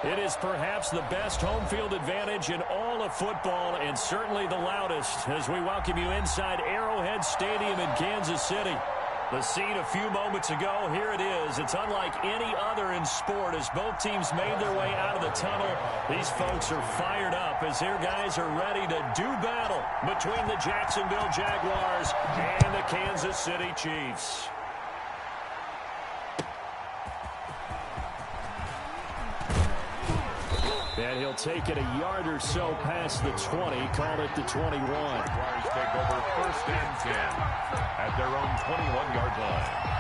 It is perhaps the best home field advantage in all of football and certainly the loudest as we welcome you inside Arrowhead Stadium in Kansas City. The scene a few moments ago, here it is. It's unlike any other in sport as both teams made their way out of the tunnel. These folks are fired up as their guys are ready to do battle between the Jacksonville Jaguars and the Kansas City Chiefs. And he'll take it a yard or so past the 20, call it the 21. Jaguars take over 1st and 10 at their own 21-yard line.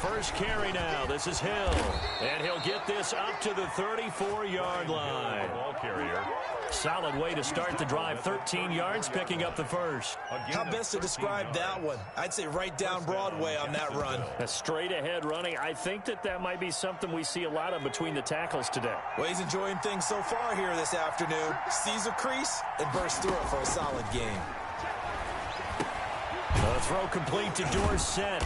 First carry now. This is Hill. And he'll get this up to the 34-yard line. Ball carrier. Solid way to start the drive. 13 yards, picking up the first. How best to describe that one? I'd say right down Broadway on that run. A straight-ahead running. I think that might be something we see a lot of between the tackles today. Well, he's enjoying things so far here this afternoon. Sees a crease and bursts through it for a solid game. The throw complete to Dorsett.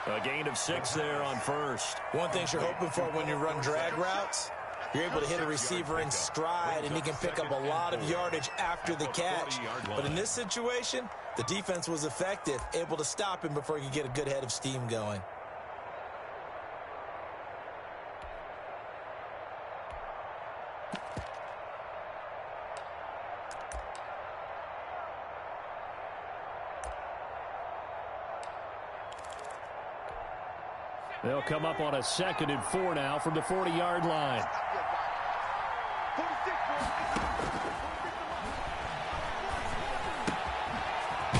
A gain of 6 there on first. One thing you're hoping for when you run drag routes, you're able to hit a receiver in stride, and he can pick up a lot of yardage after the catch. But in this situation, the defense was effective, able to stop him before he could get a good head of steam going. They'll come up on a 2nd and 4 now from the 40-yard line.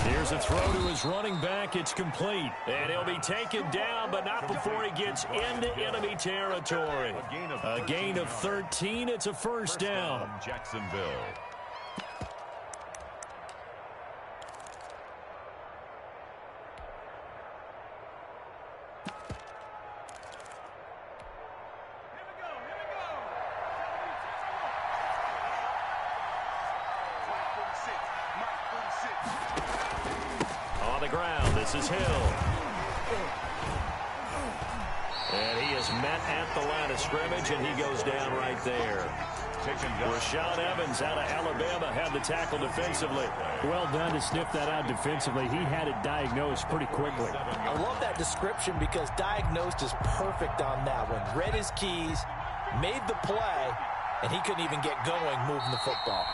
Here's a throw to his running back. It's complete. And he'll be taken down, but not before he gets into enemy territory. A gain of 13. It's a first down. Jacksonville. On the ground, this is Hill. And he is met at the line of scrimmage, and he goes down right there. Rashaan Evans out of Alabama had the tackle defensively. Well done to sniff that out defensively. He had it diagnosed pretty quickly. I love that description because diagnosed is perfect on that one. Read his keys, made the play, and he couldn't even get going moving the football.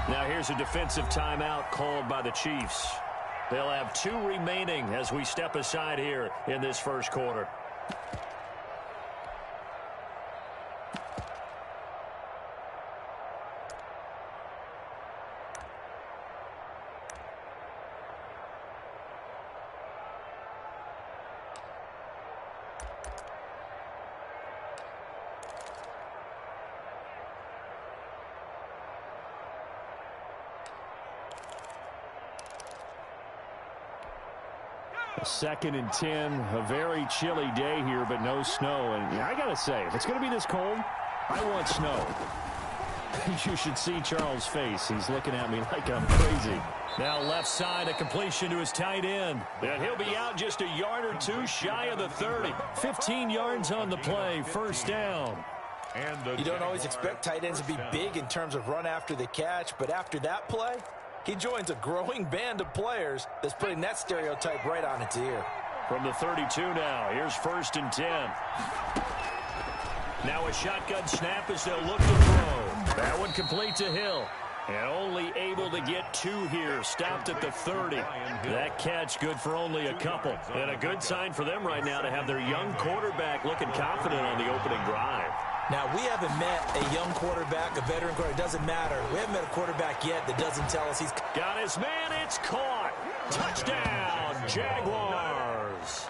Now here's a defensive timeout called by the Chiefs. They'll have 2 remaining as we step aside here in this first quarter. Second and 10, a very chilly day here, but no snow. And I got to say, if it's going to be this cold, I want snow. You should see Charles' face. He's looking at me like I'm crazy. Now left side, a completion to his tight end. And he'll be out just a yard or 2 shy of the 30. 15 yards on the play, first down. You don't always expect tight ends to be big in terms of run after the catch, but after that play, he joins a growing band of players that's putting that stereotype right on its ear. From the 32 now, here's 1st and 10. Now a shotgun snap as they'll look to throw. That one complete to Hill. And only able to get 2 here, stopped at the 30. That catch good for only a couple. And a good sign for them right now to have their young quarterback looking confident on the opening drive. Now, we haven't met a young quarterback, a veteran quarterback. It doesn't matter. We haven't met a quarterback yet that doesn't tell us he's got his man. It's caught. Touchdown, Jaguars.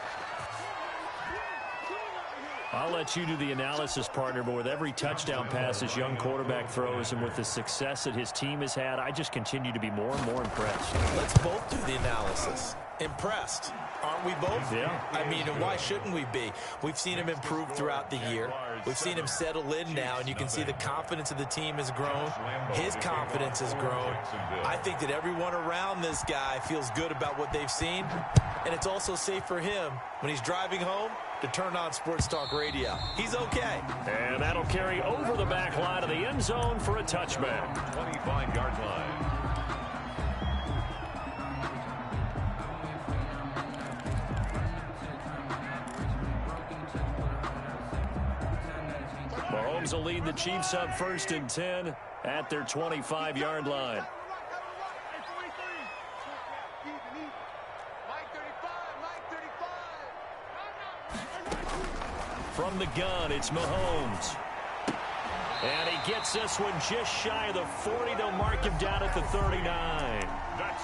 I'll let you do the analysis, partner, but with every touchdown pass this young quarterback throws and with the success that his team has had, I just continue to be more and more impressed. Let's both do the analysis. Impressed. Aren't we both? Yeah. I mean, and why shouldn't we be? We've seen him improve throughout the year. We've seen him settle in now, and you can see the confidence of the team has grown. His confidence has grown. I think that everyone around this guy feels good about what they've seen, and it's also safe for him when he's driving home to turn on Sports Talk Radio. He's okay. And that'll carry over the back line of the end zone for a touchback. 25-yard line. Mahomes will lead the Chiefs up 1st and 10 at their 25-yard line. From the gun, it's Mahomes. And he gets this one just shy of the 40. They'll mark him down at the 39.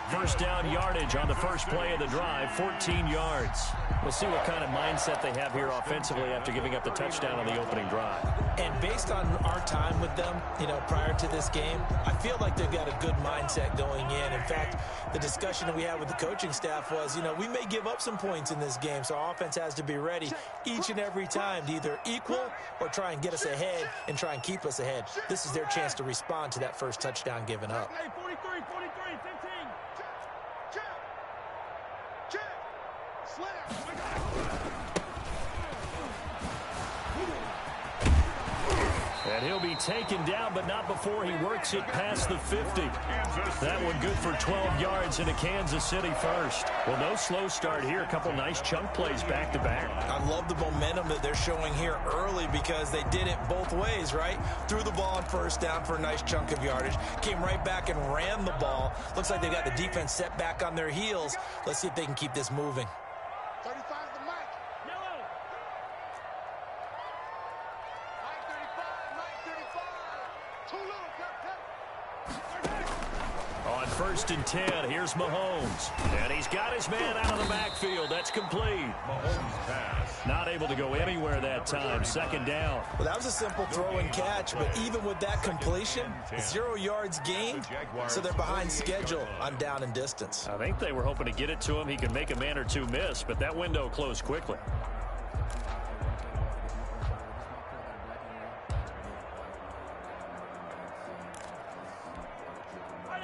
First down yardage on the first play of the drive, 14 yards. We'll see what kind of mindset they have here offensively after giving up the touchdown on the opening drive. And based on our time with them, prior to this game, I feel like they've got a good mindset going in. In fact, the discussion that we had with the coaching staff was, we may give up some points in this game, so our offense has to be ready each and every time to either equal or try and get us ahead and try and keep us ahead. This is their chance to respond to that first touchdown given up. 43, 15. And he'll be taken down, but not before he works it past the 50. That one good for 12 yards into Kansas City first. Well, no slow start here. A couple nice chunk plays back-to-back. I love the momentum that they're showing here early because they did it both ways, right? Threw the ball on first down for a nice chunk of yardage. Came right back and ran the ball. Looks like they got the defense set back on their heels. Let's see if they can keep this moving. 35 is the mic. Yellow. Mike 35. Too little. On 1st and 10, here's Mahomes. And he's got his man out of the backfield. That's complete. Mahomes pass. Not able to go anywhere that time. 2nd down. Well, that was a simple throw and catch, but even with that completion, 0 yards gained, so they're behind schedule on down and distance. I think they were hoping to get it to him. He could make a man or two miss, but that window closed quickly.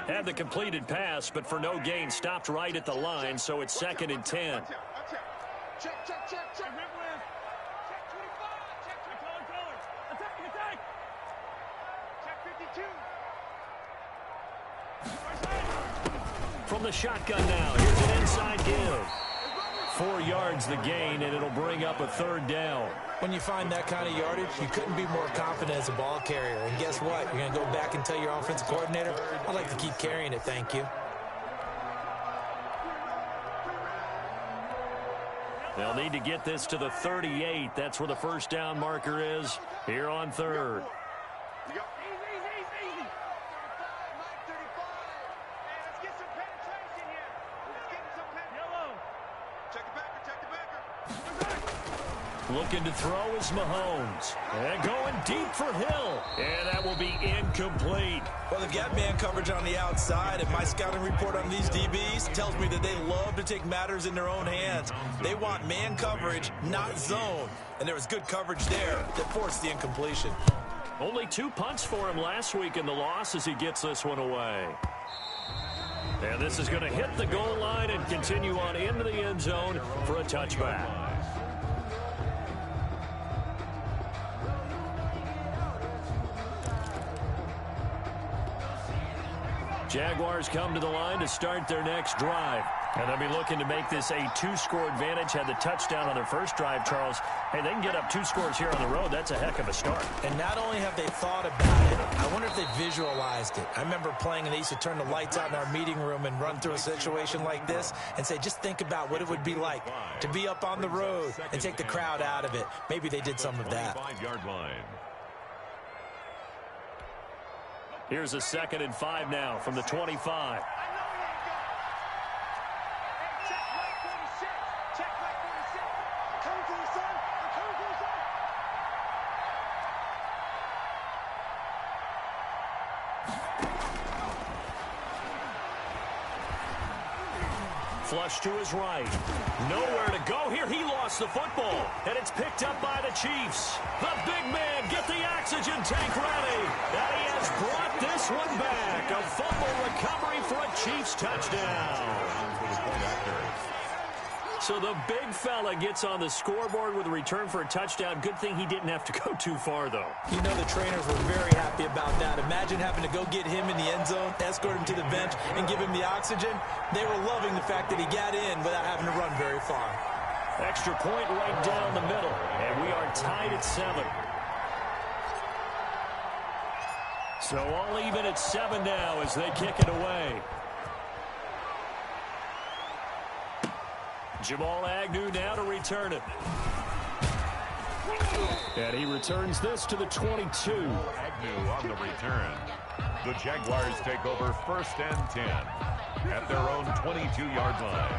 Had the completed pass, but for no gain, stopped right at the line, so it's 2nd and 10. Check. Check 25. Check color. Attack. Check 52. From the shotgun now, here's an inside give. 4 yards the gain, and it'll bring up a 3rd down. When you find that kind of yardage, you couldn't be more confident as a ball carrier. And guess what? You're going to go back and tell your offensive coordinator, I'd like to keep carrying it, thank you. They'll need to get this to the 38. That's where the first down marker is here on 3rd. Easy. Mike 35. Man, let's get some penetration here. Yellow. Check the backer. Looking to throw is Mahomes. And going deep for Hill. And that will be incomplete. Well, they've got man coverage on the outside, and my scouting report on these DBs tells me that they love to take matters in their own hands. They want man coverage, not zone. And there was good coverage there that forced the incompletion. Only 2 punts for him last week in the loss as he gets this one away. And this is going to hit the goal line and continue on into the end zone for a touchback. Jaguars come to the line to start their next drive. And they'll be looking to make this a 2-score advantage. Had the touchdown on their first drive, Charles. Hey, they can get up 2 scores here on the road. That's a heck of a start. And not only have they thought about it, I wonder if they visualized it. I remember playing, and they used to turn the lights out in our meeting room and run through a situation like this and say, just think about what it would be like to be up on the road and take the crowd out of it. Maybe they did some of that. 25-yard line. Here's a 2nd and 5 now from the 25. Flush to his right. Nowhere to go here. He lost the football. And it's picked up by the Chiefs. The big man, get the oxygen tank ready. And he has brought this one back. A fumble recovery for a Chiefs touchdown. So the big fella gets on the scoreboard with a return for a touchdown. Good thing he didn't have to go too far, though. You know the trainers were very happy about that. Imagine having to go get him in the end zone, escort him to the bench, and give him the oxygen. They were loving the fact that he got in without having to run very far. Extra point right down the middle, and we are tied at 7. So all even at 7 now as they kick it away. Jamal Agnew now to return it. And he returns this to the 22. Agnew on the return. The Jaguars take over 1st and 10 at their own 22-yard line.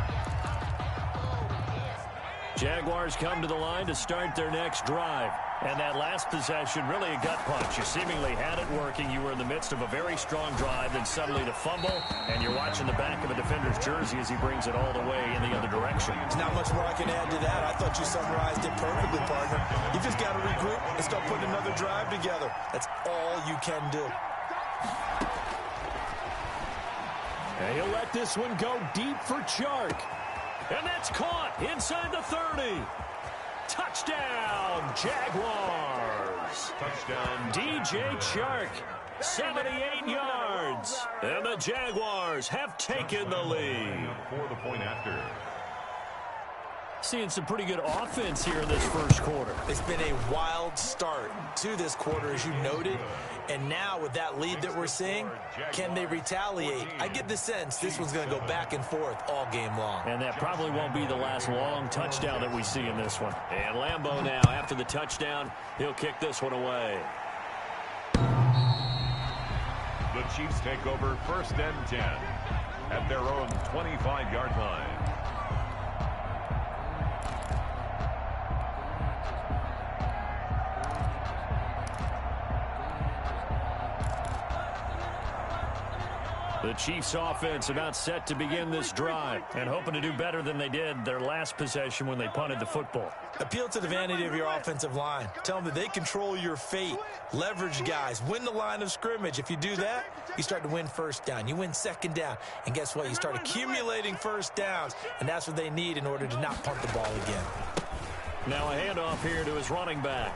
Jaguars come to the line to start their next drive. And that last possession, really a gut punch. You seemingly had it working. You were in the midst of a very strong drive, then suddenly the fumble, and you're watching the back of a defender's jersey as he brings it all the way in the other direction. There's not much more I can add to that. I thought you summarized it perfectly, partner. You just got to regroup and start putting another drive together. That's all you can do. And he'll let this one go deep for Chark. And that's caught inside the 30. Touchdown, Jaguars. Touchdown, DJ Chark, 78 yards. And the Jaguars have taken the lead. For the point after. Seeing some pretty good offense here in this first quarter. It's been a wild start to this quarter, as you noted. And now with that lead that we're seeing, can they retaliate? I get the sense this one's going to go back and forth all game long. And that probably won't be the last long touchdown that we see in this one. And Lambeau now, after the touchdown, he'll kick this one away. The Chiefs take over 1st and 10 at their own 25-yard line. The Chiefs offense about set to begin this drive and hoping to do better than they did their last possession when they punted the football. Appeal to the vanity of your offensive line. Tell them that they control your fate. Leverage guys. Win the line of scrimmage. If you do that, you start to win 1st down. You win 2nd down. And guess what? You start accumulating 1st downs. And that's what they need in order to not punt the ball again. Now a handoff here to his running back.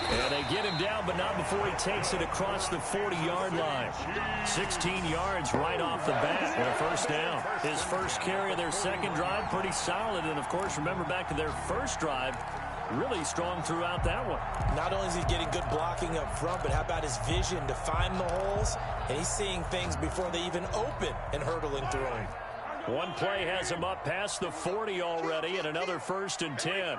And they get him down, but not before he takes it across the 40-yard line. 16 yards right off the bat and a 1st down. His first carry of their second drive, pretty solid. And, of course, remember back to their first drive, really strong throughout that one. Not only is he getting good blocking up front, but how about his vision to find the holes? And he's seeing things before they even open and hurdling through them. One play has him up past the 40 already and another 1st and 10.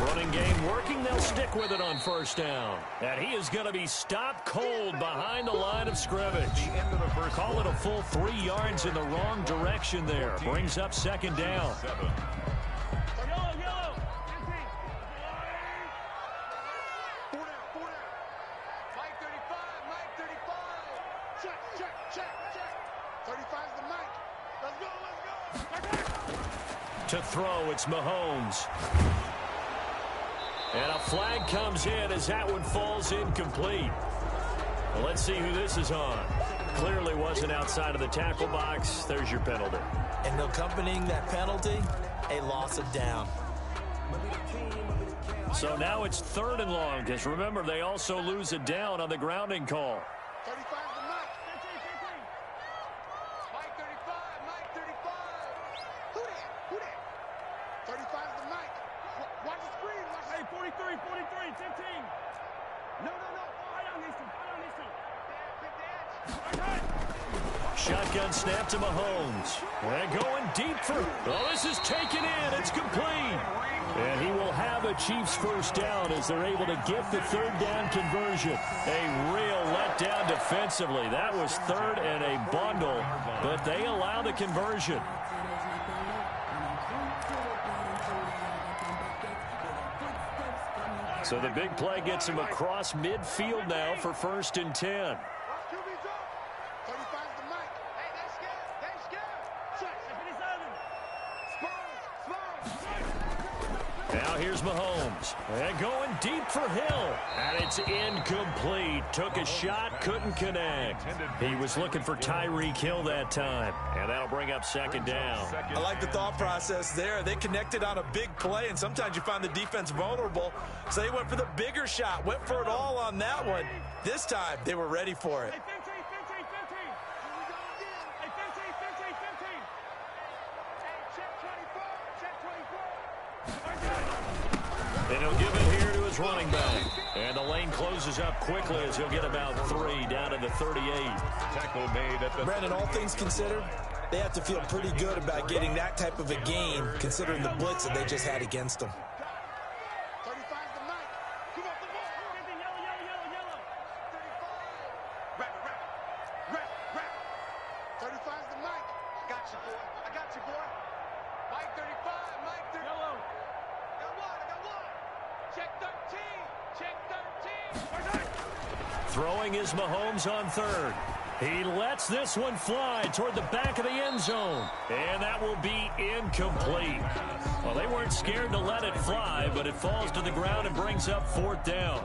Running game working. They'll stick with it on 1st down. And he is going to be stopped cold behind the line of scrimmage. Call it a full 3 yards in the wrong direction there. Brings up 2nd down. Mike 35, Mike 35. Check. 35's the Mike. Let's go. To throw, it's Mahomes. And a flag comes in as that one falls incomplete. Well, let's see who this is on. Clearly wasn't outside of the tackle box. There's your penalty. And accompanying that penalty, a loss of down. So now it's 3rd and long, because remember, they also lose a down on the grounding call. 35's the Mike. Mike 35, Mike 35. Who that? 35's the Mike. Watch the screen. Hey, 43, 15. No. I don't need to. Shotgun snap to Mahomes. And going deep for... Oh, this is taken in. It's complete. And he will have a Chiefs 1st down as they're able to get the 3rd down conversion. A real letdown defensively. That was 3rd and a bundle, but they allow the conversion. So the big play gets him across midfield now for 1st and 10. Now here's Mahomes. And going deep for Hill. And it's incomplete. Took a shot, couldn't connect. He was looking for Tyreek Hill that time. And that'll bring up 2nd down. I like the thought process there. They connected on a big play, and sometimes you find the defense vulnerable. So they went for the bigger shot, went for it all on that one. This time, they were ready for it. And he'll give it here to his running back. And the lane closes up quickly as he'll get about 3 down to the 38. Tackle made at the Brandon, all things considered, they have to feel pretty good about getting that type of a gain, considering the blitz that they just had against them. 35 the mic. Come on, the ball. Yellow. 35. Rap. 35 the mic. I got you, boy. Mike 35. Mike 35. Yellow. I got one. Check 13. Throwing is Mahomes on 3rd. He lets this one fly toward the back of the end zone. And that will be incomplete. Well, they weren't scared to let it fly, but it falls to the ground and brings up 4th down.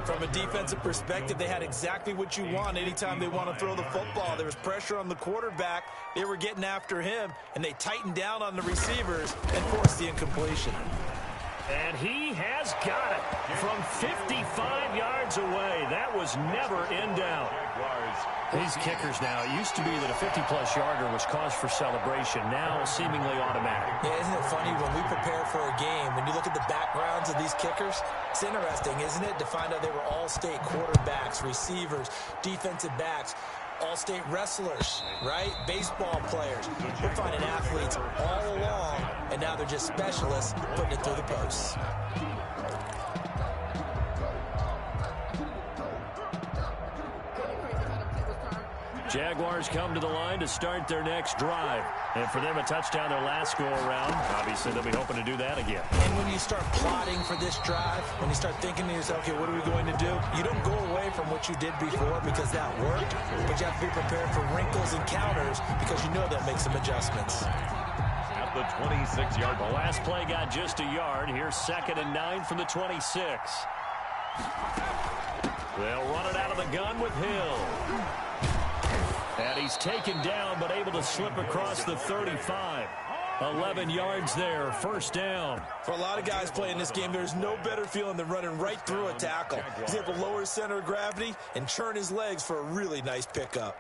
From a defensive perspective, they had exactly what you want anytime they want to throw the football. There was pressure on the quarterback. They were getting after him, and they tightened down on the receivers and forced the incompletion. And he has got it from 55 yards away. That was never in doubt. These kickers now, it used to be that a 50-plus yarder was cause for celebration. Now seemingly automatic. Yeah, isn't it funny when we prepare for a game, when you look at the backgrounds of these kickers, it's interesting, isn't it, to find out they were all-state quarterbacks, receivers, defensive backs, all-state wrestlers, right? Baseball players. We're finding athletes all along, and now they're just specialists putting it through the posts. Jaguars come to the line to start their next drive. And for them, a touchdown their last go-around. Obviously, they'll be hoping to do that again. And when you start plotting for this drive, when you start thinking to yourself, okay, what are we going to do? You don't go away from what you did before because that worked, but you have to be prepared for wrinkles and counters because you know they'll make some adjustments. at the 26-yard line. The last play got just a yard. Here's 2nd and 9 from the 26. They'll run it out of the gun with Hill. And he's taken down, but able to slip across the 35. 11 yards there, 1st down. For a lot of guys playing this game, there's no better feeling than running right through a tackle. He's able to lower his center of gravity and churn his legs for a really nice pickup.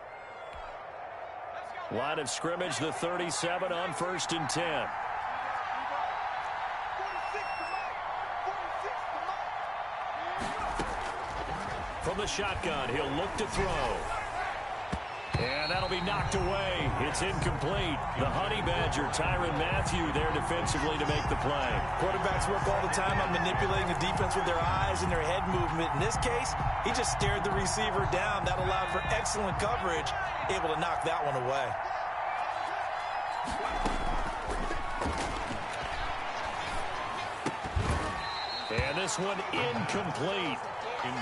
Line of scrimmage, the 37 on 1st and 10. From the shotgun, he'll look to throw. And that'll be knocked away. It's incomplete. The Honey Badger, Tyrann Mathieu, there defensively to make the play. Quarterbacks work all the time on manipulating the defense with their eyes and their head movement. In this case, he just stared the receiver down. That allowed for excellent coverage, able to knock that one away. And this one incomplete.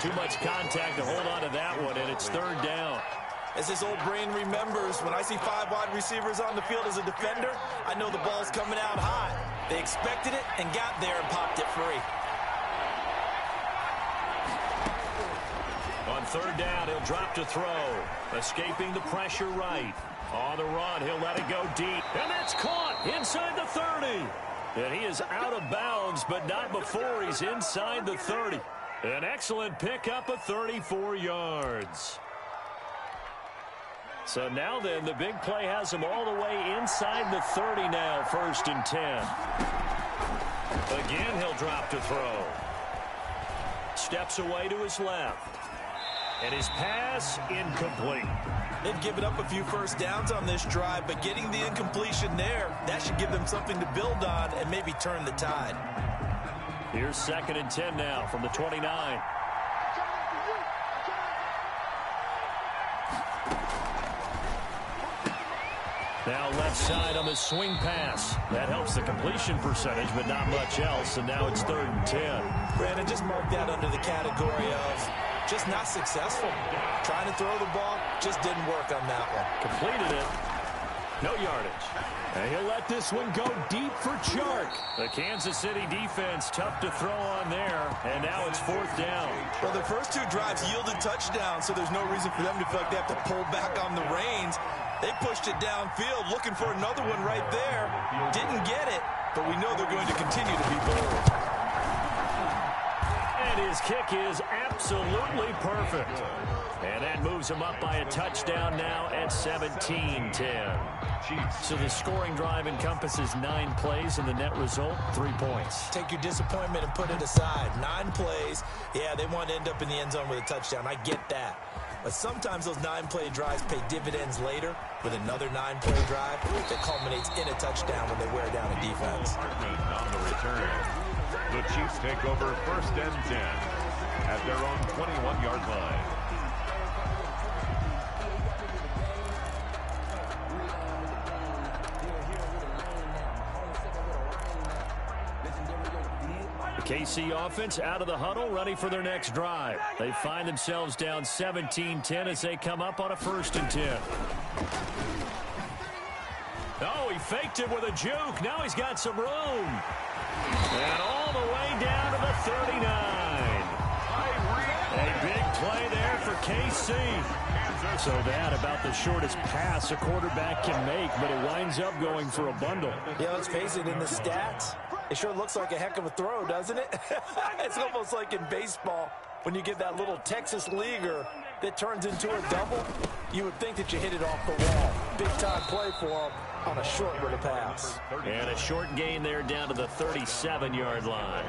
Too much contact to hold on to that one, and it's 3rd down. As his old brain remembers, when I see 5 wide receivers on the field as a defender, I know the ball's coming out hot. They expected it and got there and popped it free. On 3rd down, he'll drop to throw. Escaping the pressure right. On the run, he'll let it go deep. And that's caught inside the 30. And he is out of bounds, but not before he's inside the 30. An excellent pickup of 34 yards. So now then, the big play has him all the way inside the 30 now, 1st and 10. Again, he'll drop to throw. Steps away to his left. And his pass, incomplete. They've given up a few 1st downs on this drive, but getting the incompletion there, that should give them something to build on and maybe turn the tide. Here's 2nd and 10 now from the 29. Now left side on the swing pass. That helps the completion percentage, but not much else. And now it's 3rd and 10. Brandon, just mark that under the category of just not successful. Trying to throw the ball, just didn't work on that one. Completed it. No yardage. And he'll let this one go deep for Chark. The Kansas City defense tough to throw on there. And now it's 4th down. Well, the first 2 drives yielded touchdowns, so there's no reason for them to feel like they have to pull back on the reins. They pushed it downfield, looking for another one right there. Didn't get it, but we know they're going to continue to be bold. And his kick is absolutely perfect. And that moves him up by a touchdown now at 17-10. So the scoring drive encompasses 9 plays, and the net result, 3 points. Take your disappointment and put it aside. 9 plays. Yeah, they want to end up in the end zone with a touchdown. I get that. But sometimes those 9-play drives pay dividends later with another 9-play drive that culminates in a touchdown when they wear down a defense. On the return, the Chiefs take over 1st and 10 at their own 21-yard line. KC offense out of the huddle, ready for their next drive. They find themselves down 17-10 as they come up on a 1st and 10. Oh, he faked it with a juke. Now he's got some room. And all the way down to the 39. A big play there for KC. So that about the shortest pass a quarterback can make, but it winds up going for a bundle. Yeah, let's face it, in the stats, it sure looks like a heck of a throw, doesn't it? It's almost like in baseball when you get that little Texas leaguer that turns into a double. You would think that you hit it off the wall. Big-time play for him on a short little pass. And a short gain there down to the 37-yard line.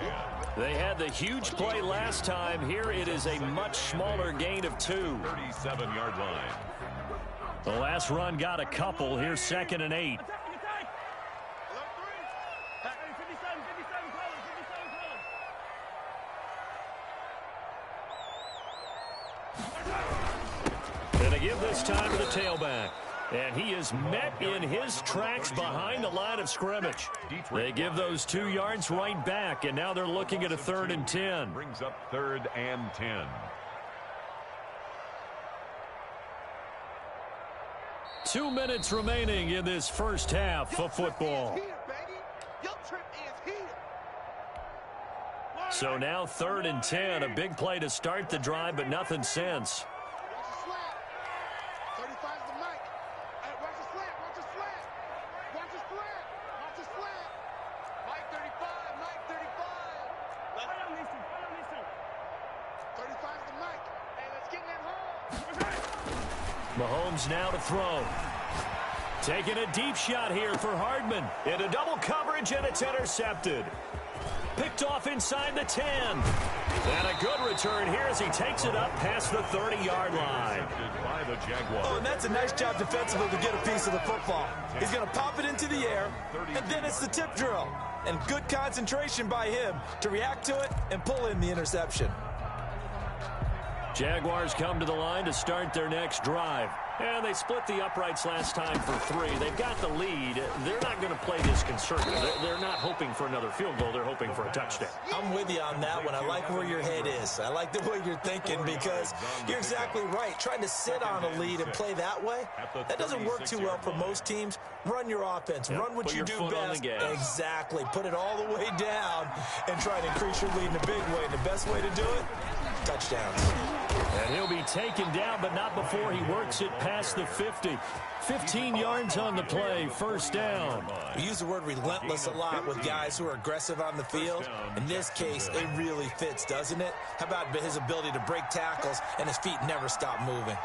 They had the huge play last time. Here it is a much smaller gain of 2. 37-yard line. The last run got a couple. Here's 2nd and 8. And they give this time to the tailback. And he is met in his tracks behind the line of scrimmage. They give those 2 yards right back, and now they're looking at a 3rd and 10. Brings up 3rd and 10. 2 minutes remaining in this first half of football. So now 3rd and 10, a big play to start the drive, but nothing since. Mahomes now to throw. Taking a deep shot here for Hardman. Into double coverage, and it's intercepted. Picked off inside the 10. And a good return here as he takes it up past the 30-yard line. By the Jaguars. Oh, and that's a nice job defensively to get a piece of the football. He's going to pop it into the air, and then it's the tip drill. And good concentration by him to react to it and pull in the interception. Jaguars come to the line to start their next drive. And they split the uprights last time for 3. They've got the lead. They're not going to play this conservative. They're not hoping for another field goal. They're hoping for a touchdown. I'm with you on that one. I like where your head is. I like the way you're thinking because you're exactly right. Trying to sit on a lead and play that way, that doesn't work too well for most teams. Run your offense. Run what you do best. Exactly. Put it all the way down and try to increase your lead in a big way. And the best way to do it, touchdowns. And he'll be taken down, but not before he works it past the 50. 15 yards on the play, 1st down. We use the word relentless a lot with guys who are aggressive on the field. In this case, it really fits, doesn't it? How about his ability to break tackles and his feet never stop moving?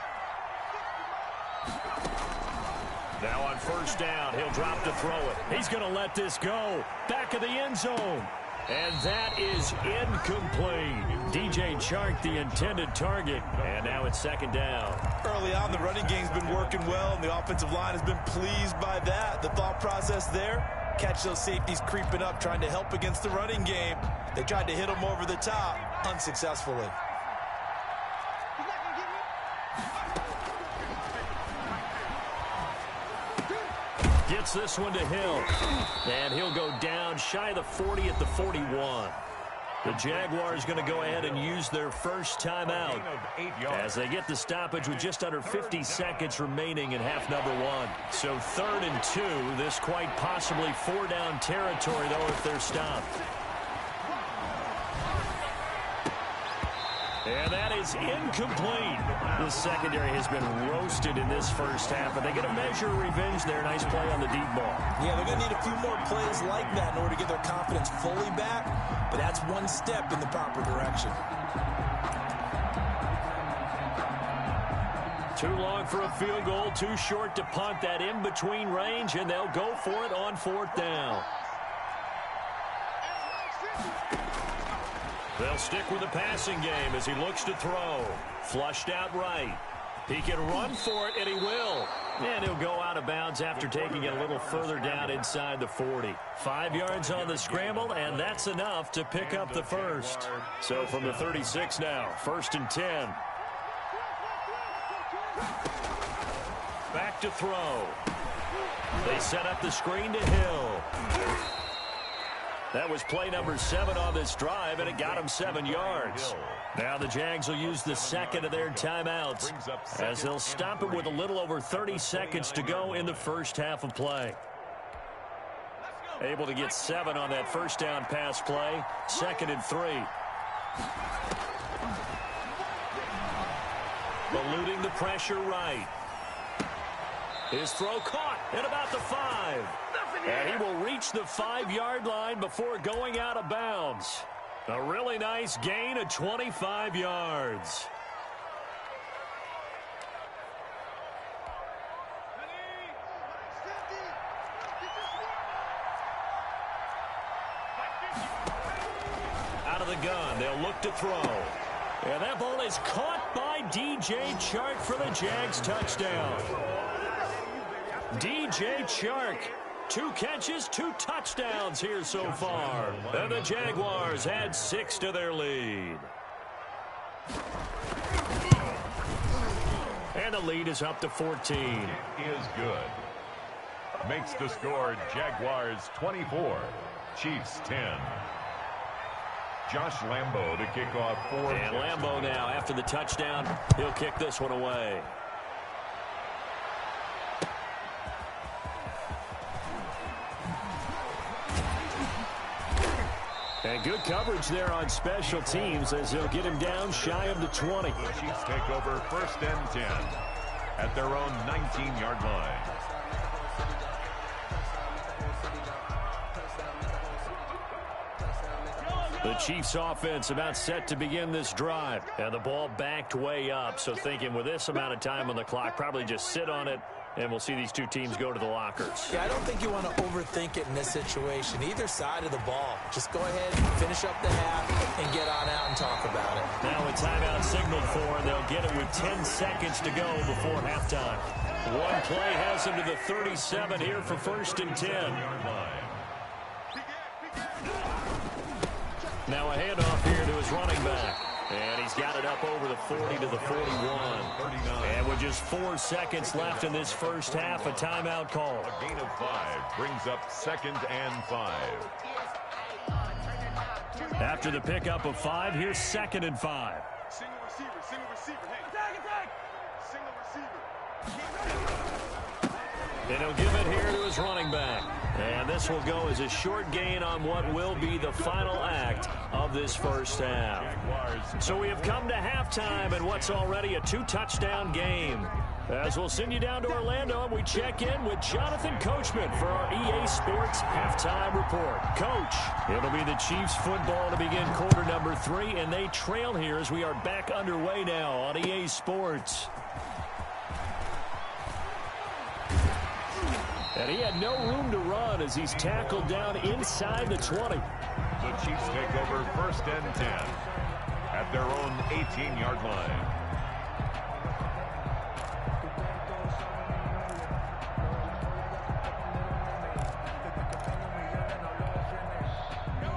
Now on 1st down, he'll drop to throw it. He's going to let this go. Back of the end zone. And that is incomplete. DJ Chark, the intended target. And now it's 2nd down. Early on, the running game's been working well, and the offensive line has been pleased by that. The thought process there, catch those safeties creeping up, trying to help against the running game. They tried to hit them over the top, unsuccessfully. Gets this one to Hill. And he'll go down shy of the 40 at the 41. The Jaguars going to go ahead and use their first timeout as they get the stoppage with just under 50 seconds remaining in half number one. So 3rd and 2. This quite possibly 4-down territory, though, if they're stopped. And that is incomplete. The secondary has been roasted in this first half, but they get a measure of revenge there. Nice play on the deep ball. Yeah, they're going to need a few more plays like that in order to get their confidence fully back, but that's one step in the proper direction. Too long for a field goal, too short to punt. That in-between range, and they'll go for it on 4th down. They'll stick with the passing game as he looks to throw. Flushed out right. He can run for it, and he will. And he'll go out of bounds after taking it a little further down inside the 40. 5 yards on the scramble, and that's enough to pick up the first. So from the 36 now, 1st and 10. Back to throw. They set up the screen to Hill. That was play number 7 on this drive, and it got him 7 yards. Now the Jags will use the 2nd of their timeouts as they'll stop it with a little over 30 seconds to go in the first half of play. Able to get 7 on that first down pass play. 2nd and 3. Eluding the pressure right. His throw caught at about the 5. And he will reach the 5-yard line before going out of bounds. A really nice gain of 25 yards. Out of the gun, they'll look to throw. And that ball is caught by DJ Chark for the Jags touchdown. DJ Chark. 2 catches, 2 touchdowns here so far. And the Jaguars add 6 to their lead. And the lead is up to 14. Is good. Makes the score Jaguars 24, Chiefs 10. Josh Lambo to kick off 4. And Lambo now, after the touchdown, he'll kick this one away. And good coverage there on special teams as they'll get him down shy of the 20. The Chiefs take over 1st and 10 at their own 19-yard line. The Chiefs offense about set to begin this drive. And the ball backed way up. So thinking with this amount of time on the clock, probably just sit on it. And we'll see these two teams go to the lockers. Yeah, I don't think you want to overthink it in this situation. Either side of the ball. Just go ahead, finish up the half, and get on out and talk about it. Now a timeout signaled for, and they'll get it with 10 seconds to go before halftime. One play has him to the 37 here for 1st and 10. Now a handoff here to his running back. And he's got it up over the 40 to the 41. And with just 4 seconds left in this first half, a timeout call. A gain of 5 brings up 2nd and 5. After the pickup of 5, here's 2nd and 5. Single receiver. Hey. Attack. Single receiver. And he'll give it here to his running back. And this will go as a short gain on what will be the final act of this first half. So we have come to halftime in what's already a 2-touchdown game. As we'll send you down to Orlando, and we check in with Jonathan Coachman for our EA Sports Halftime Report. Coach, it'll be the Chiefs football to begin quarter number 3, and they trail here as we are back underway now on EA Sports. And he had no room to run as he's tackled down inside the 20. The Chiefs take over 1st and 10 at their own 18-yard line.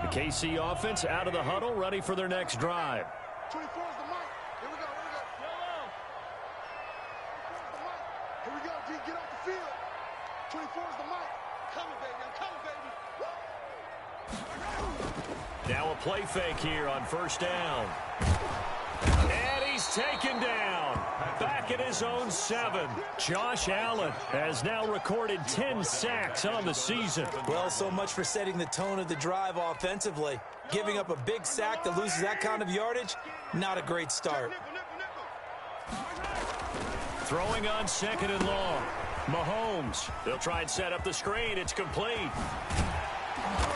The KC offense out of the huddle, ready for their next drive. 24 is the mic. Here we go. Here we go, D. Get off the field. 24 is the mic. Now a play fake here on first down. And he's taken down. Back at his own 7. Josh Allen has now recorded 10 sacks on the season. Well, so much for setting the tone of the drive offensively. Giving up a big sack that loses that kind of yardage, not a great start. Throwing on 2nd and long. Mahomes. They'll try and set up the screen. It's complete.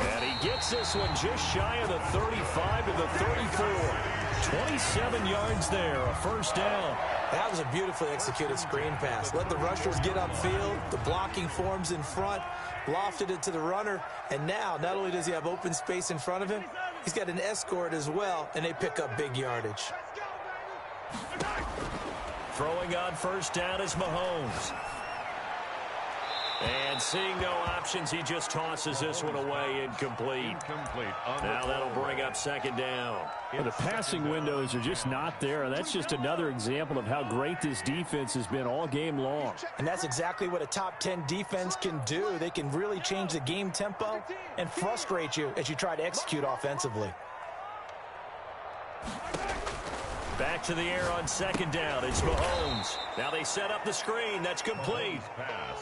And he gets this one just shy of the 35 to the 34. 27 yards there, a first down. That was a beautifully executed screen pass. Let the rushers get upfield. The blocking forms in front. Lofted it to the runner. And now, not only does he have open space in front of him, he's got an escort as well, and they pick up big yardage. Throwing on first down is Mahomes. And seeing no options, he just tosses this one away, incomplete. Now that'll bring up 2nd down. Well, the passing windows are just not there. That's just another example of how great this defense has been all game long. And that's exactly what a top 10 defense can do. They can really change the game tempo and frustrate you as you try to execute offensively. Back to the air on 2nd down. It's Mahomes. Now they set up the screen. That's complete.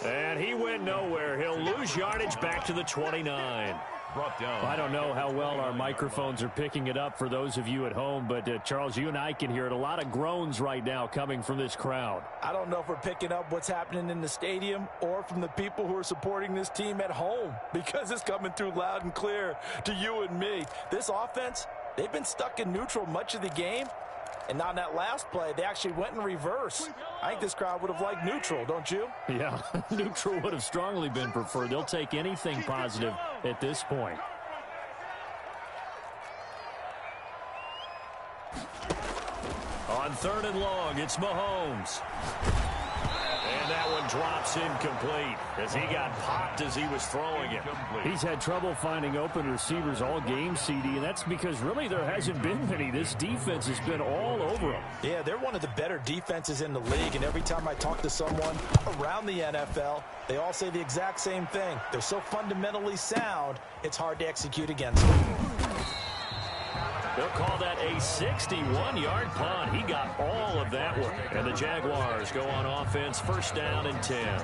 And he went nowhere. He'll lose yardage back to the 29. I don't know how well our microphones are picking it up for those of you at home, but Charles, you and I can hear it. A lot of groans right now coming from this crowd. I don't know if we're picking up what's happening in the stadium or from the people who are supporting this team at home, because it's coming through loud and clear to you and me. This offense, they've been stuck in neutral much of the game. And on that last play, they actually went in reverse. I think this crowd would have liked neutral, don't you? Yeah, neutral would have strongly been preferred. They'll take anything positive at this point. On 3rd and long, it's Mahomes. And that one drops incomplete as he got popped as he was throwing it. He's had trouble finding open receivers all game, CD, and that's because really there hasn't been many. This defense has been all over them. Yeah, they're one of the better defenses in the league, and every time I talk to someone around the NFL, they all say the exact same thing. They're so fundamentally sound, it's hard to execute against them. They'll call that a 61-yard punt. He got all of that one. And the Jaguars go on offense, first down and 10.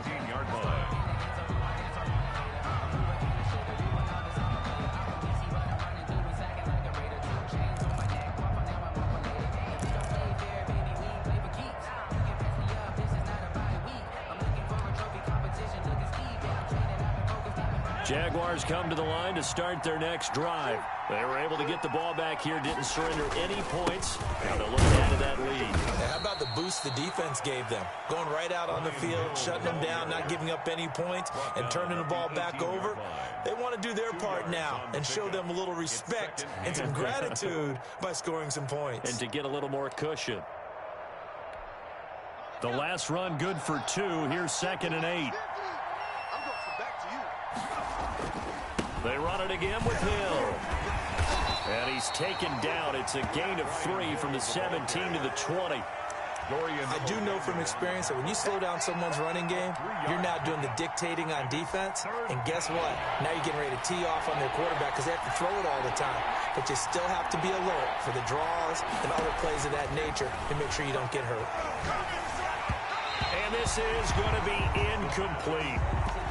Jaguars come to the line to start their next drive. They were able to get the ball back here, didn't surrender any points. Now they'll look to add to that lead. Yeah, how about the boost the defense gave them? Going right out on the field, shutting them down, not giving up any points, and turning the ball back over. They want to do their part now and show them a little respect and some gratitude by scoring some points. And to get a little more cushion. The last run good for 2. Here's 2nd and 8. They run it again with Hill. And he's taken down. It's a gain of 3 from the 17 to the 20. I do know from experience that when you slow down someone's running game, you're now doing the dictating on defense. And guess what? Now you're getting ready to tee off on their quarterback because they have to throw it all the time. But you still have to be alert for the draws and other plays of that nature to make sure you don't get hurt. And this is going to be incomplete.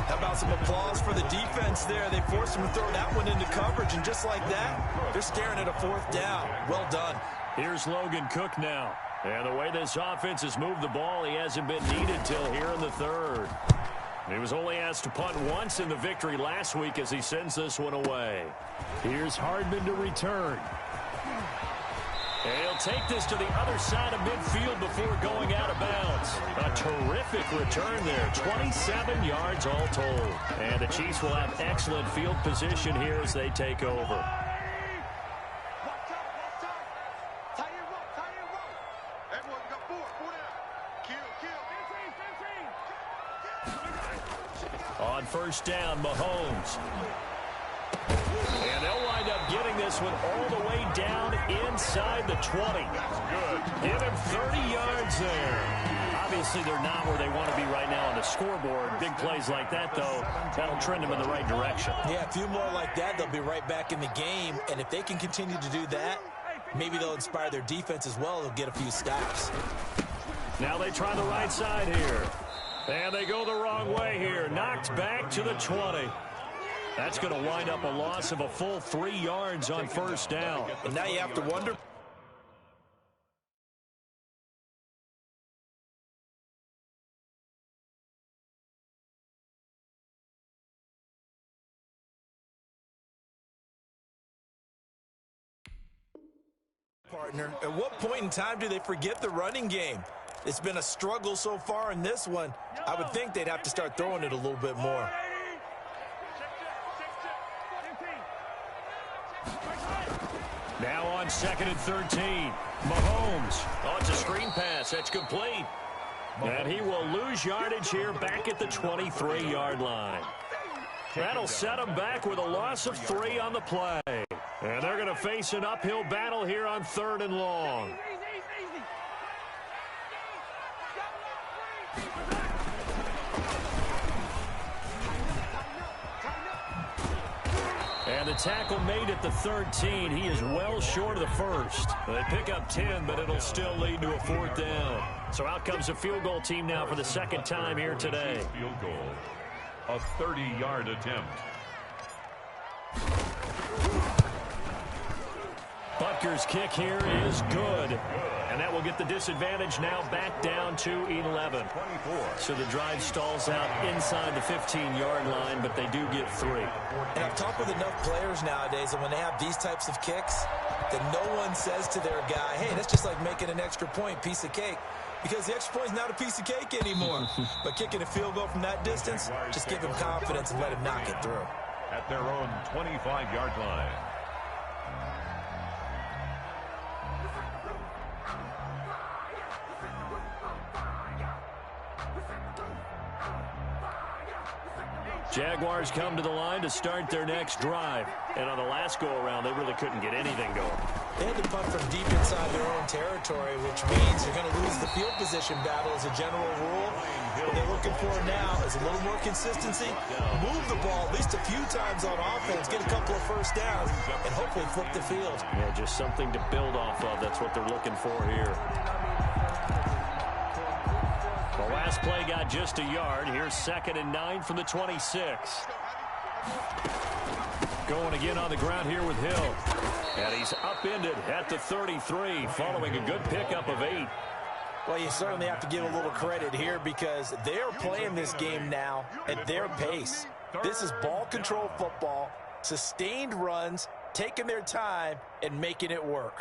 How about some applause for the defense there? They forced him to throw that one into coverage, and just like that, they're staring at a 4th down. Well done. Here's Logan Cook now. And the way this offense has moved the ball, he hasn't been needed till here in the 3rd. He was only asked to punt once in the victory last week as he sends this one away. Here's Hardman to return. And he'll take this to the other side of midfield before going out of bounds. A terrific return there. 27 yards all told. And the Chiefs will have excellent field position here as they take over. On first down, Mahomes. And they'll wind up getting this one all the way down inside the 20. Good. Give him 30 yards there. Obviously, they're not where they want to be right now on the scoreboard. Big plays like that, though, that'll trend them in the right direction. Yeah, a few more like that, they'll be right back in the game. And if they can continue to do that, maybe they'll inspire their defense as well. They'll get a few stops. Now they try the right side here. And they go the wrong way here. Knocked back to the 20. That's going to wind up a loss of a full 3 yards on first down. And now you have to wonder. Partner, at what point in time do they forget the running game? It's been a struggle so far in this one. I would think they'd have to start throwing it a little bit more. Now on 2nd and 13. Mahomes. Oh, it's a screen pass. That's complete. And he will lose yardage here back at the 23-yard line. That'll set him back with a loss of 3 on the play. And they're going to face an uphill battle here on 3rd and long. And the tackle made at the 13. He is well short of the first. They pick up 10, but it'll still lead to a 4th down. So out comes a field goal team now for the 2nd time here today. Field goal. A 30-yard attempt. Butker's kick here is good. And that will get the disadvantage now back down to 11. So the drive stalls out inside the 15-yard line, but they do get 3. And I've talked with enough players nowadays, and when they have these types of kicks, that no one says to their guy, hey, that's just like making an extra point, piece of cake. Because the extra point is not a piece of cake anymore. But kicking a field goal from that distance, just give him confidence and let him knock it through. At their own 25-yard line. Jaguars come to the line to start their next drive. And on the last go-around, they really couldn't get anything going. They had to punt from deep inside their own territory, which means you're going to lose the field position battle as a general rule. What they're looking for now is a little more consistency, move the ball at least a few times on offense, get a couple of first downs, and hopefully flip the field. Yeah, just something to build off of. That's what they're looking for here. The last play got just a yard. Here's 2nd and 9 from the 26. Going again on the ground here with Hill. And he's upended at the 33 following a good pickup of 8. Well, you certainly have to give a little credit here because they're playing this game now at their pace. This is ball control football, sustained runs, taking their time, and making it work.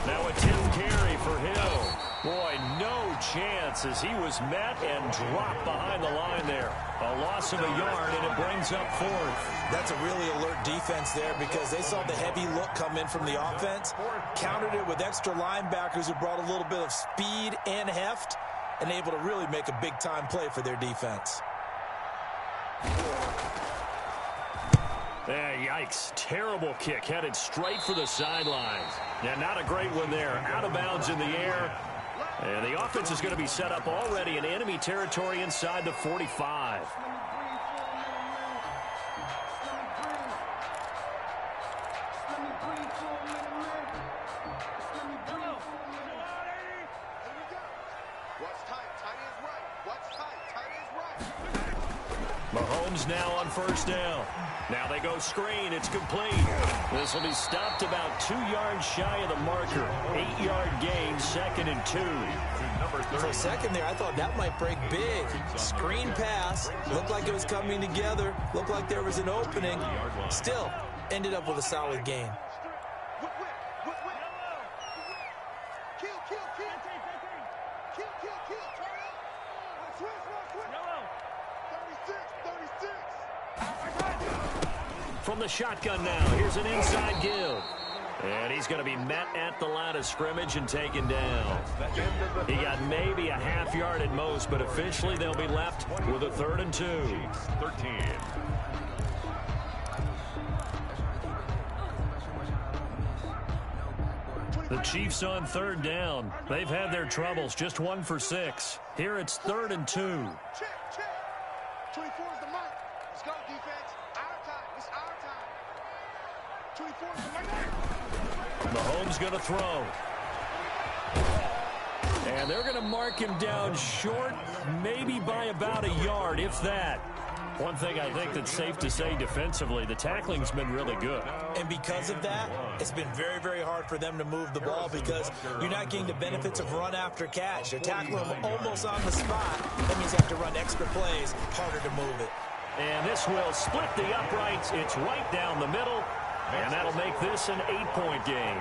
Now a 10th carry for Hill. Boy, no chance as he was met and dropped behind the line there. A loss of a yard, and it brings up 4th. That's a really alert defense there because they saw the heavy look come in from the offense, countered it with extra linebackers who brought a little bit of speed and heft, and able to really make a big-time play for their defense. Yikes. Terrible kick headed straight for the sidelines. Yeah, not a great one there. Out of bounds in the air. And the offense is going to be set up already in enemy territory inside the 45. Mahomes now on first down. Now they go screen. It's complete. This will be stopped about 2 yards shy of the marker. 8-yard gain, 2nd and 2. For a second there, I thought that might break big. Screen pass. Looked like it was coming together. Looked like there was an opening. Still, ended up with a solid gain. From the shotgun now, here's an inside give. And he's going to be met at the line of scrimmage and taken down. He got maybe a half yard at most, but officially they'll be left with a 3rd and 2. 13. The Chiefs on 3rd down. They've had their troubles, just 1 for 6. Here it's 3rd and 2. Check, check. 24 is the mic. Let's go, defense. Our time. It's our time. 24 is the mic. Mahomes going to throw. And they're going to mark him down short, maybe by about a yard, if that. One thing I think that's safe to say defensively, the tackling's been really good. And because of that, it's been very, very hard for them to move the ball because you're not getting the benefits of run after catch. They're tackling them almost on the spot. That means you have to run extra plays, harder to move it. And this will split the uprights. It's right down the middle, and that'll make this an 8-point game.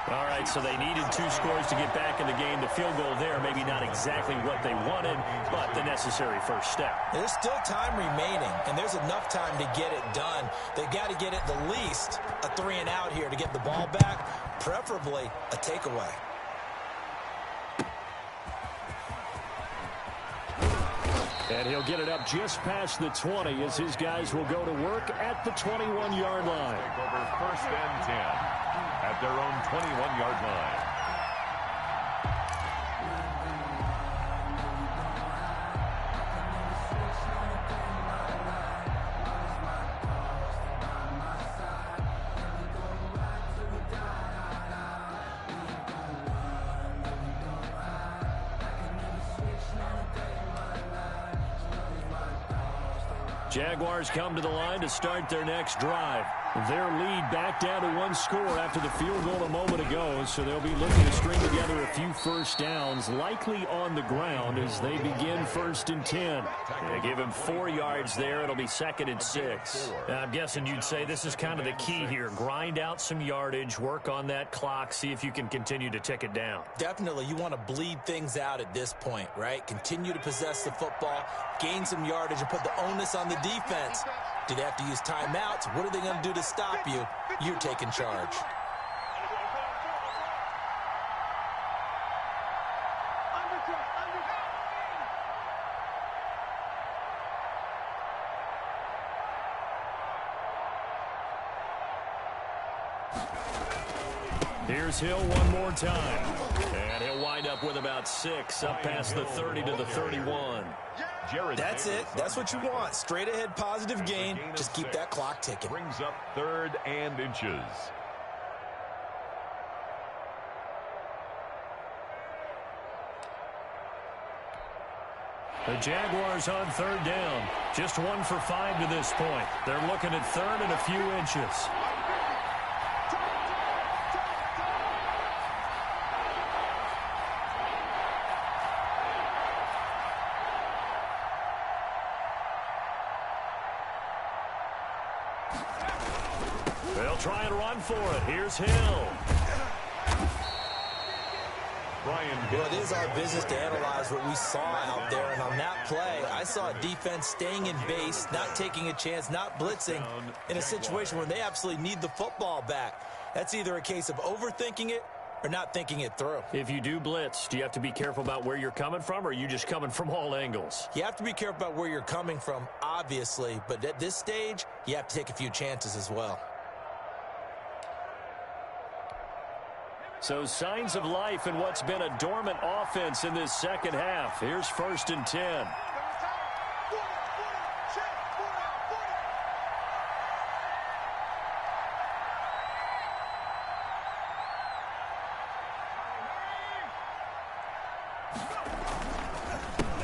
All right, so they needed 2 scores to get back in the game. The field goal there, maybe not exactly what they wanted, but the necessary first step. There's still time remaining, and there's enough time to get it done. They've got to get at the least a 3-and-out here to get the ball back, preferably a takeaway. And he'll get it up just past the 20 as his guys will go to work at the 21-yard line. Take over 1st and 10 at their own 21-yard line. Jaguars come to the line to start their next drive. Their lead back down to 1 score after the field goal a moment ago, so they'll be looking to string together a few first downs, likely on the ground as they begin 1st and 10. They give him 4 yards there. It'll be 2nd and 6. I'm guessing you'd say this is kind of the key here. Grind out some yardage, work on that clock, see if you can continue to tick it down. Definitely, you want to bleed things out at this point, right? Continue to possess the football, gain some yardage, and put the onus on the defense. Do they have to use timeouts? What are they going to do to stop you? You're taking charge. Here's Hill one more time. And he'll wind up with about 6 up past the 30 to the 31. That's it. That's what you want. Straight ahead positive gain. Just keep that clock ticking. Brings up 3rd and inches. The Jaguars on 3rd down. Just 1 for 5 to this point. They're looking at 3rd and a few inches. They'll try and run for it. Here's Hill. Well, it is our business to analyze what we saw out there, and on that play, I saw a defense staying in base, not taking a chance, not blitzing, in a situation where they absolutely need the football back. That's either a case of overthinking it or not thinking it through. If you do blitz, do you have to be careful about where you're coming from, or are you just coming from all angles? You have to be careful about where you're coming from, obviously, but at this stage, you have to take a few chances as well. So signs of life in what's been a dormant offense in this second half. Here's 1st and 10.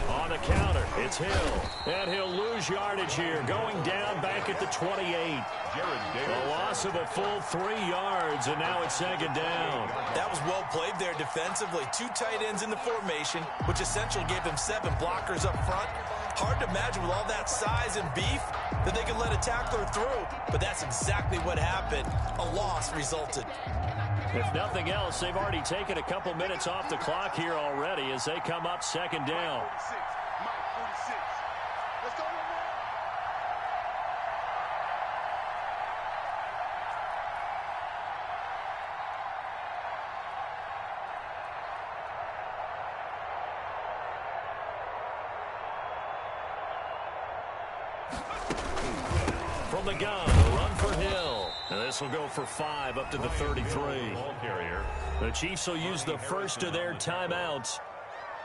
On the counter, it's Hill. And he'll lose yardage here, going down back at the 28. A loss of a full 3 yards, and now it's 2nd down. That was well played there defensively. 2 tight ends in the formation, which essentially gave them 7 blockers up front. Hard to imagine with all that size and beef that they could let a tackler through, but that's exactly what happened. A loss resulted. If nothing else, they've already taken a couple minutes off the clock here already as they come up 2nd down. from the gun. A run for Hill. And this will go for 5 up to the 33. The Chiefs will use the first of their timeouts.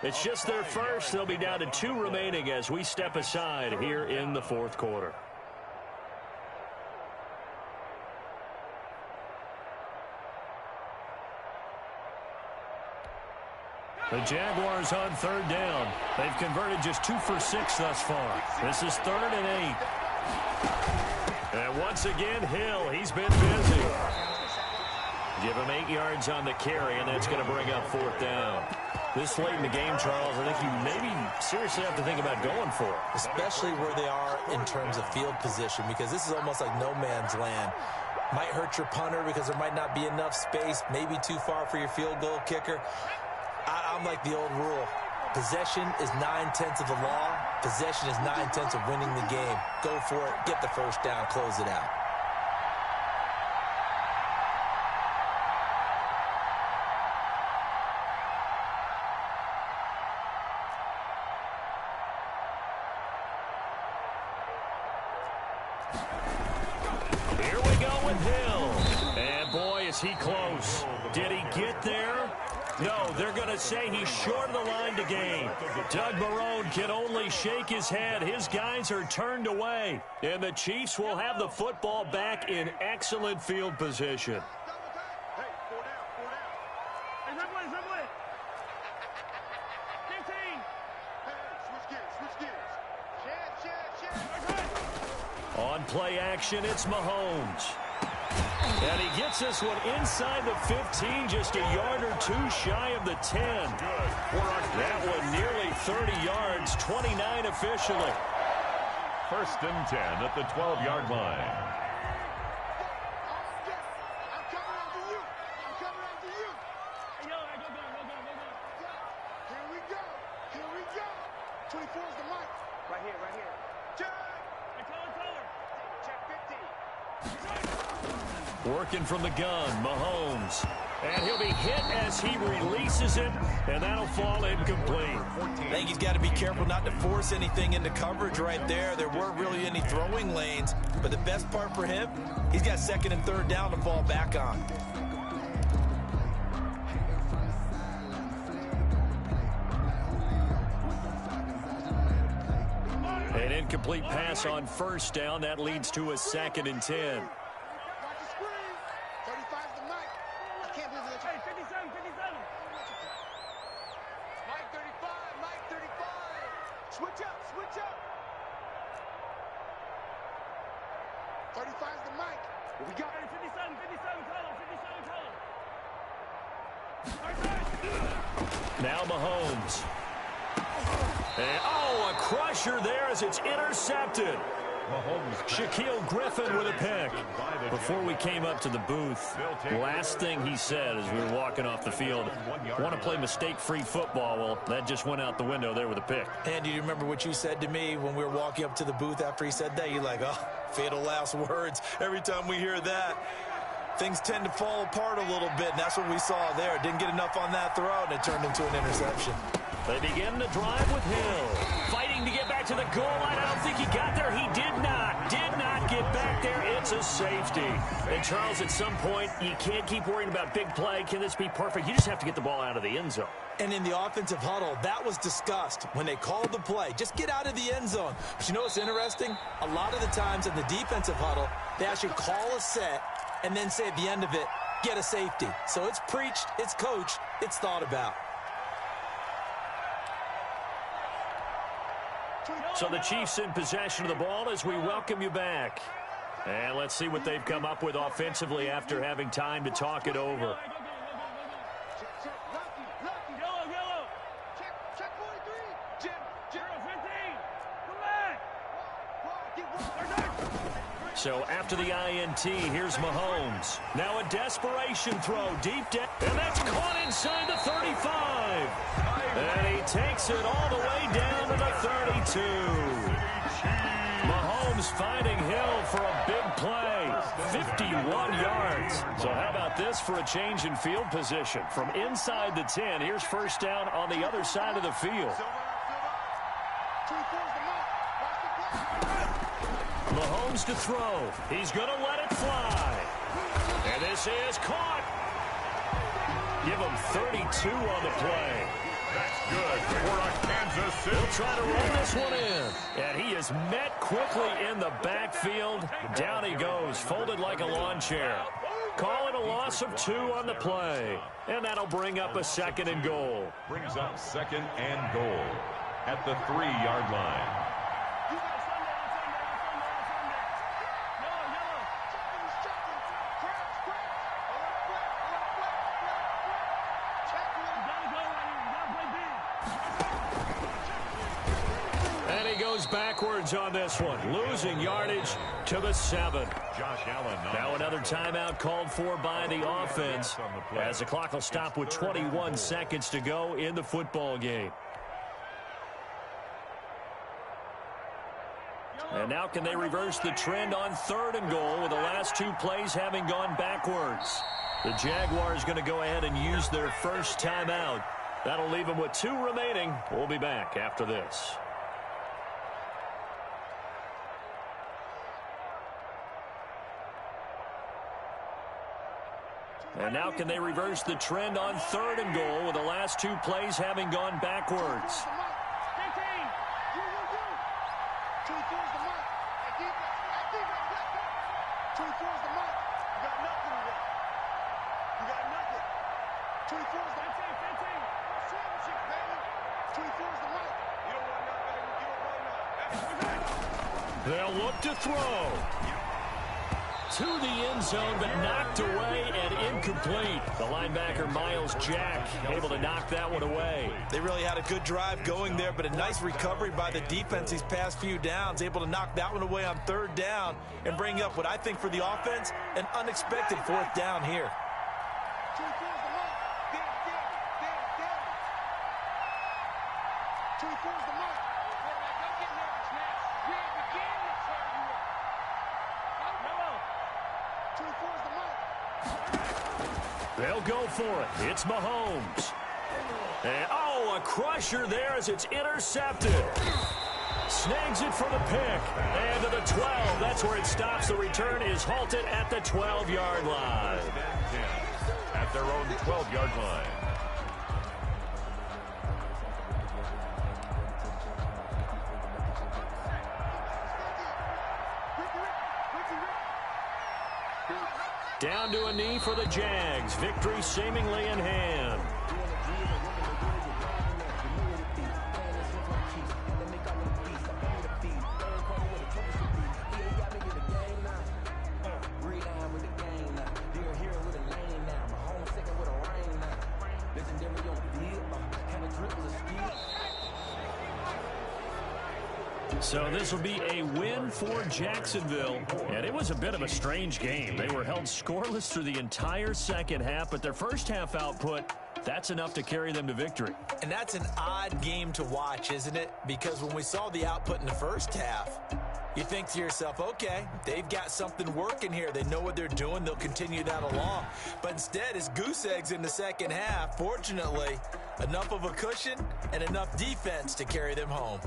It's just their first. They'll be down to 2 remaining as we step aside here in the fourth quarter. The Jaguars on third down. They've converted just 2 for 6 thus far. This is 3rd and 8. And once again, Hill, he's been busy. Give him 8 yards on the carry, and that's going to bring up 4th down. This late in the game, Charles, I think you maybe seriously have to think about going for it. Especially where they are in terms of field position, because this is almost like no man's land. Might hurt your punter because there might not be enough space, maybe too far for your field goal kicker. I'm like the old rule. Possession is 9/10 of the law. Possession is 9/10 of winning the game. Go for it. Get the first down. Close it out. Here we go with Hill. And boy, is he close. Did he get there? No, they're going to say he's short of the line to gain. Doug Marrone can only shake his head. His guys are turned away. And the Chiefs will have the football back in excellent field position. Hey, 4 down, 4 down. Hey, somebody. 15. Hey, switch gears. Shed. On play action, it's Mahomes. And he gets this one inside the 15, just a yard or 2 shy of the 10. That one nearly 30 yards, 29 officially. 1st and 10 at the 12-yard line. I'm coming after you. Hey, yo, go. Here we go. 24 is the mic. Right here. Check. Hey, color. Check 50. Working from the gun, Mahomes. And he'll be hit as he releases it, and that'll fall incomplete. I think he's got to be careful not to force anything into coverage right there. There weren't really any throwing lanes, but the best part for him, he's got 2nd and 3rd down to fall back on. An incomplete pass on 1st down. That leads to a 2nd and 10. Switch up. 35 is the mic. What we got? 57 color. Now Mahomes. And, a crusher there as it's intercepted. Shaquille Griffin with a pick. Before we came up to the booth, last thing he said as we were walking off the field, want to play mistake-free football. Well, that just went out the window there with a pick. And do you remember what you said to me when we were walking up to the booth after he said that? You're like, oh, fatal last words. Every time we hear that, things tend to fall apart a little bit, and that's what we saw there. Didn't get enough on that throw, and it turned into an interception. They begin to drive with Hill. Fighting to get back to the goal line. I don't think he got there. He did not get back there. It's a safety. And, Charles, at some point, you can't keep worrying about big play. Can this be perfect? You just have to get the ball out of the end zone. And in the offensive huddle, that was discussed when they called the play. Just get out of the end zone. But you know what's interesting? A lot of the times in the defensive huddle, they actually call a set and then say at the end of it, get a safety. So it's preached, it's coached, it's thought about. So the Chiefs in possession of the ball as we welcome you back. And let's see what they've come up with offensively after having time to talk it over. Yellow. Check 43. Jim. 15. Come back. So after the INT, here's Mahomes. Now a desperation throw deep down. And that's caught inside the 35. And he takes it all the way down to the 32. Mahomes finding Hill for a big play. 51 yards. So how about this for a change in field position? From inside the 10, here's 1st down on the other side of the field. Mahomes to throw. He's going to let it fly. And this is caught. Give him 32 on the play. That's good for a Kansas City. He'll try to run this one in. And he is met quickly in the backfield. Down he goes, folded like a lawn chair. Call it a loss of 2 on the play. And that'll bring up a 2nd and goal. Brings up 2nd and goal at the 3-yard line. Backwards on this one, losing yardage to the 7. Josh Allen. Now another timeout called for by the offense as the clock will stop with 21 seconds to go in the football game. And now can they reverse the trend on 3rd and goal with the last 2 plays having gone backwards? The Jaguars going to go ahead and use their first timeout. That'll leave them with 2 remaining. We'll be back after this. And now can they reverse the trend on 3rd and goal with the last 2 plays having gone backwards? They'll look to throw. To the end zone, but knocked away and incomplete. The linebacker, Miles Jack, able to knock that one away. They really had a good drive going there, but a nice recovery by the defense these past few downs, able to knock that one away on 3rd down and bring up what I think for the offense, an unexpected 4th down here. They'll go for it. It's Mahomes. And, oh, a crusher there as it's intercepted. Snags it for the pick. And to the 12. That's where it stops. The return is halted at the 12-yard line. At their own 12-yard line. Down to a knee for the Jags. Victory seemingly in hand. So this will be a win for Jacksonville. And it was a bit of a strange game. They were held scoreless through the entire second half, but their first half output, that's enough to carry them to victory. And that's an odd game to watch, isn't it? Because when we saw the output in the first half, you think to yourself, okay, they've got something working here. They know what they're doing. They'll continue that along. But instead, it's goose eggs in the second half. Fortunately, enough of a cushion and enough defense to carry them home.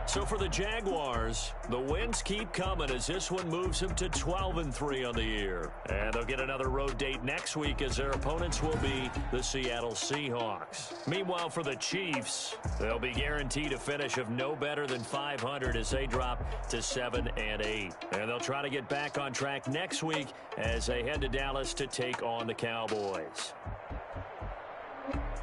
So for the Jaguars, the wins keep coming as this one moves them to 12-3 on the year. And they'll get another road date next week as their opponents will be the Seattle Seahawks. Meanwhile, for the Chiefs, they'll be guaranteed a finish of no better than 500 as they drop to 7-8. And they'll try to get back on track next week as they head to Dallas to take on the Cowboys.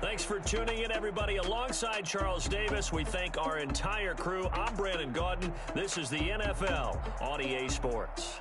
Thanks for tuning in, everybody. Alongside Charles Davis, we thank our entire crew. I'm Brandon Gaudin. This is the NFL on EA Sports.